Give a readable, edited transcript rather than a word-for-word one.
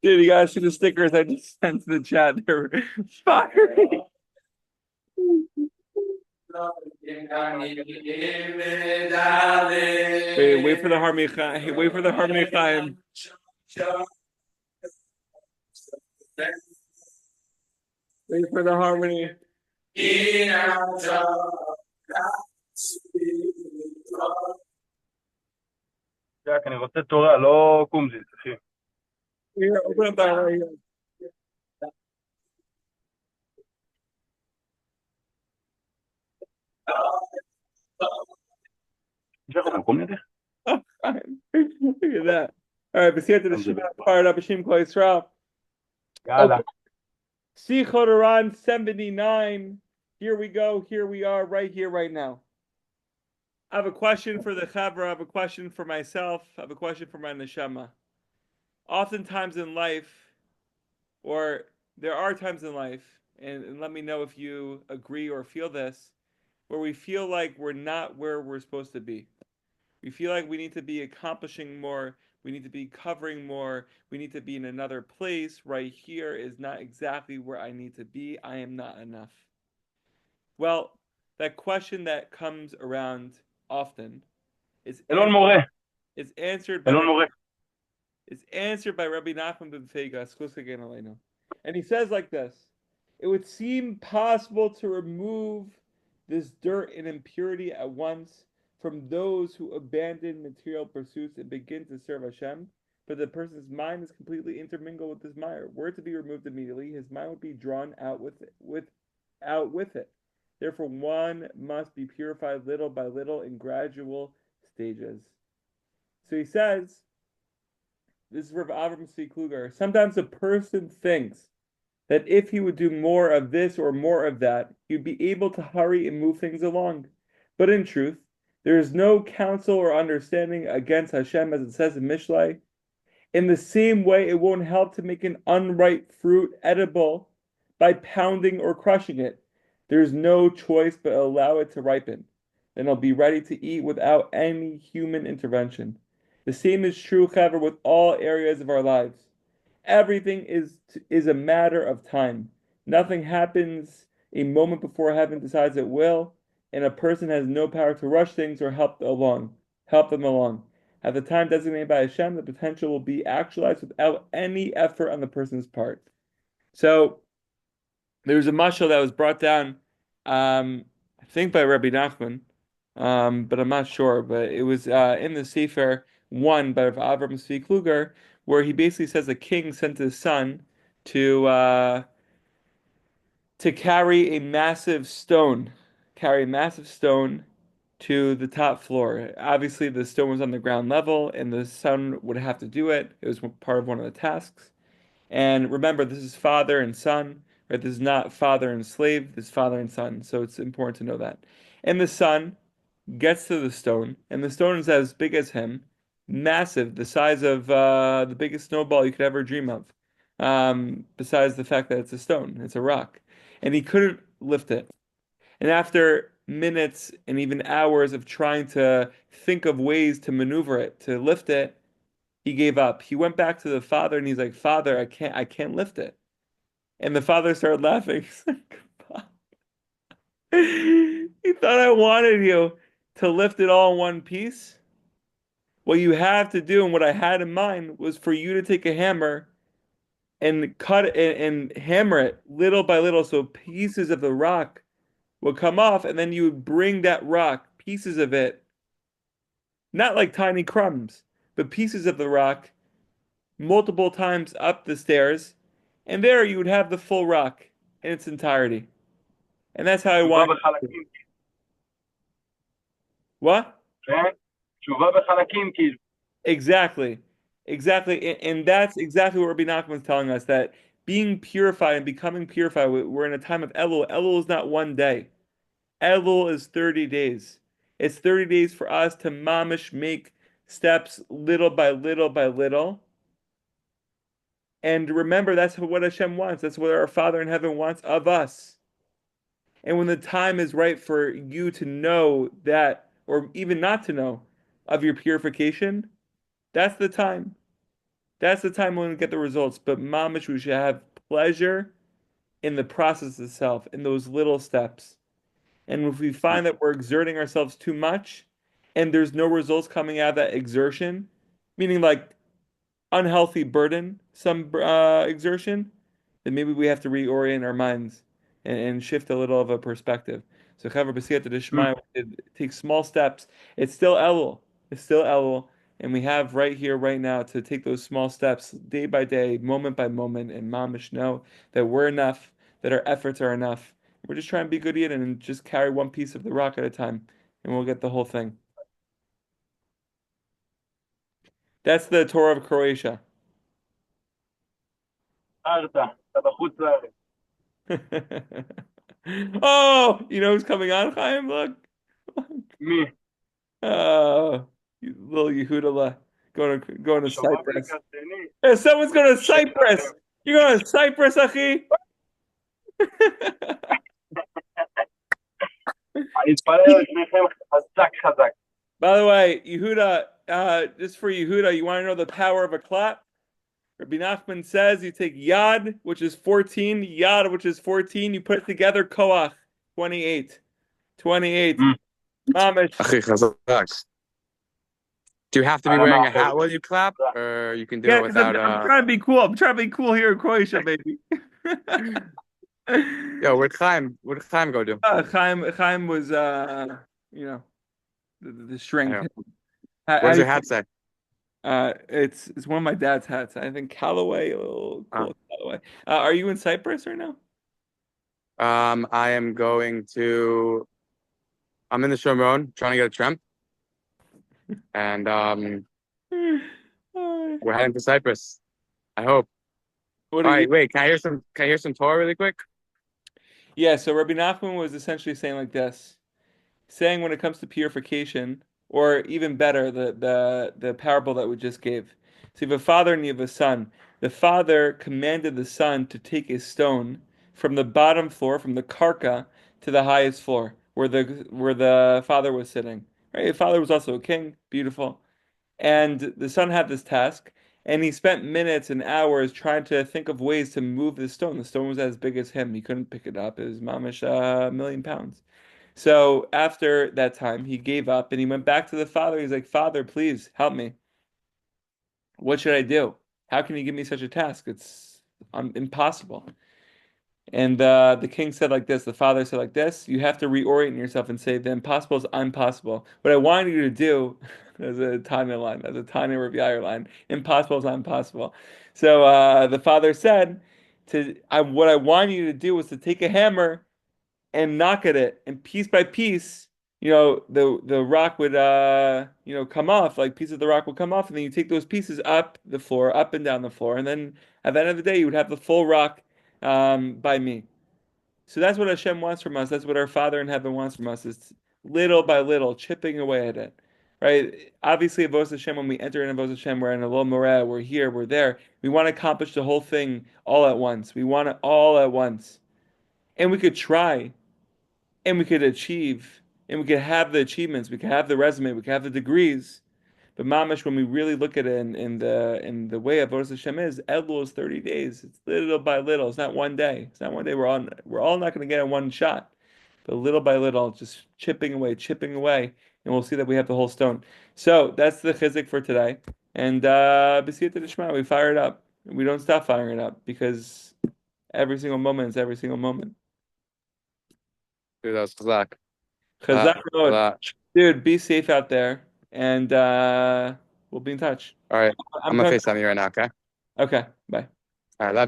Dude, you gotta see the stickers I just sent to the chat. They're fire. Wait for the harmony. Wait for the harmony time. Wait for the harmony. רק, אני רוצה תורה, לא קומזיץ, אחי. Here, open up that right here. יש לך מקום לידך? Oh, fine. Look at that. All right, but see after the Shema part of Hashem Kol Yisrael. יאללה. Sichot Haran 79. Here we go. Here we are, right here, right now. I have a question for the Chavra. I have a question for myself. I have a question for my neshama. Oftentimes in life, or there are times in life, and let me know if you agree or feel this, where we feel like we're not where we're supposed to be. We feel like we need to be accomplishing more. We need to be covering more. We need to be in another place. Right here is not exactly where I need to be. I am not enough. Well, that question that comes around often is אלון מורה. answered by אלון מורה. It's answered by Rabbi Nachman ben Feiga, and he says like this: it would seem possible to remove this dirt and impurity at once from those who abandon material pursuits and begin to serve Hashem, but the person's mind is completely intermingled with this mire. Were it to be removed immediately, his mind would be drawn out with it. Therefore, one must be purified little by little in gradual stages. So he says, this is Rav Avram Tzvi Kluger, sometimes a person thinks that if he would do more of this or more of that, he'd be able to hurry and move things along. But in truth, there is no counsel or understanding against Hashem, as it says in Mishlei. In the same way, it won't help to make an unripe fruit edible by pounding or crushing it. There's no choice but allow it to ripen. Then it'll be ready to eat without any human intervention. The same is true, however, with all areas of our lives. Everything is a matter of time. Nothing happens a moment before heaven decides it will, and a person has no power to rush things or help them along. At the time designated by Hashem, the potential will be actualized without any effort on the person's part. So there's a mashal that was brought down, I think by Rabbi Nachman, but I'm not sure. But it was in the Sefer 1 by Avram Tzvi Kluger, where he basically says a king sent his son to carry a massive stone, to the top floor. Obviously, the stone was on the ground level, and the son would have to do it. It was part of one of the tasks. And remember, this is father and son, right? This is not father and slave. This is father and son. So it's important to know that. And the son gets to the stone, and the stone is as big as him, massive, the size of the biggest snowball you could ever dream of. Besides the fact that it's a stone, it's a rock, and he couldn't lift it. And after minutes and even hours of trying to think of ways to maneuver it, to lift it, he gave up. He went back to the father and he's like, "Father, I can't lift it." And the father started laughing. He's like, "You thought I wanted you to lift it all in one piece? What you have to do and what I had in mind was for you to take a hammer and cut it and hammer it little by little so pieces of the rock would come off, and then you would bring that rock, pieces of it, not like tiny crumbs, but pieces of the rock multiple times up the stairs, and there you would have the full rock in its entirety." And that's how I תשובה want. בחלקים. What? כן? תשובה בחלקים, כאילו. Exactly. Exactly. And that's exactly what Rabbi Nachman is telling us, that being purified and becoming purified, we're in a time of Elul. Elul is not one day. Elul is 30 days. It's 30 days for us to mamish make steps little by little by little. And remember, that's what Hashem wants. That's what our Father in heaven wants of us. And when the time is right for you to know that, or even not to know, of your purification, that's the time. That's the time when we get the results. But mamish, we should have pleasure in the process itself, in those little steps. And if we find that we're exerting ourselves too much and there's no results coming out of that exertion, meaning like unhealthy burden, some exertion, then maybe we have to reorient our minds and shift a little of a perspective. So, Chavar B'siyata Mm. D'Shmaya, it takes small steps. It's still Elul. It's still Elul. And we have right here, right now, to take those small steps day by day, moment by moment, and mamish know that we're enough, that our efforts are enough. We're just trying to be good Yidden and just carry one piece of the rock at a time, and we'll get the whole thing. That's the Torah of Croatia. ארתה, אתה בחוץ לארץ. Oh, you know who's coming on, Chaim? Look. מי? Oh, you little Yehuda going to שומע Cyprus. בקרטני? Hey, someone's going to שלכם. Cyprus. You're going to Cyprus, Achi? אני אתפלל לפניכם חזק חזק. By the way, Yehuda, just for Yehuda, you want to know the power of a clap? Rabbi Nachman says you take Yad, which is 14, Yad, which is 14, you put it together, Koach, 28. 28. Mm. Mamish. Achי, chazak. Do you have to be אנא wearing a מאחורי. hat while you clap, or you can do Yeah, it because without I'm trying to be cool. I'm trying to be cool here in Croatia, baby. Yo, where'd Chaim go do? Chaim was, you know, the shrink. Yeah. What How does do your you hat say? it's one of my dad's hats. I think Callaway, a little Oh. cool Callaway. Are you in Cyprus right now? I am going to. I'm in the Shomron trying to get a tramp, and we're heading to Cyprus. I hope. What All are you? right, wait. Can I hear some Torah really quick? Yeah, so Rabbi Nachman was essentially saying like this, saying when it comes to purification, or even better, the parable that we just gave. So you have a father and you have a son. The father commanded the son to take a stone from the bottom floor, from the karka, to the highest floor, where the father was sitting. Right? The father was also a king, beautiful. And the son had this task, and he spent minutes and hours trying to think of ways to move the stone. The stone was as big as him. He couldn't pick it up. It was mamish a million pounds. So after that time, he gave up and he went back to the father. He's like, Father, please help me. What should I do? How can you give me such a task? It's impossible. And the king said like this, the father said like this, you have to reorient yourself and say the impossible is impossible. What I want you to do, there's a Tanya line, there's a Tanya Rav Yair line, impossible is impossible. So the father said, what I want you to do is to take a hammer and knock at it, and piece by piece, the rock would come off, like pieces of the rock would come off, and then you take those pieces up the floor, up and down the floor, and then at the end of the day, you would have the full rock by me. So that's what Hashem wants from us. That's what our Father in heaven wants from us. Is little by little, chipping away at it. Right? Obviously, Avos Hashem, when we enter in Avos Hashem, we're in a low moreh, we're here, we're there. We want to accomplish the whole thing all at once. We want it all at once. And we could try, and we could achieve, and we could have the achievements, we could have the resume, we could have the degrees. But mamash, when we really look at it in the way of Avodas Hashem is, Elul is 30 days. It's little by little. It's not one day. It's not one day. We're all not going to get in one shot. But little by little, just chipping away, and we'll see that we have the whole stone. So that's the chizik for today. And b'siyata d'shma, we fire it up. We don't stop firing it up because every single moment is every single moment. Dude, that was chazak. Chazak road. Chazak. Dude, be safe out there, and we'll be in touch. All right, I'm I'm gonna coming. FaceTime you right now. Okay. Okay, bye. All right. Love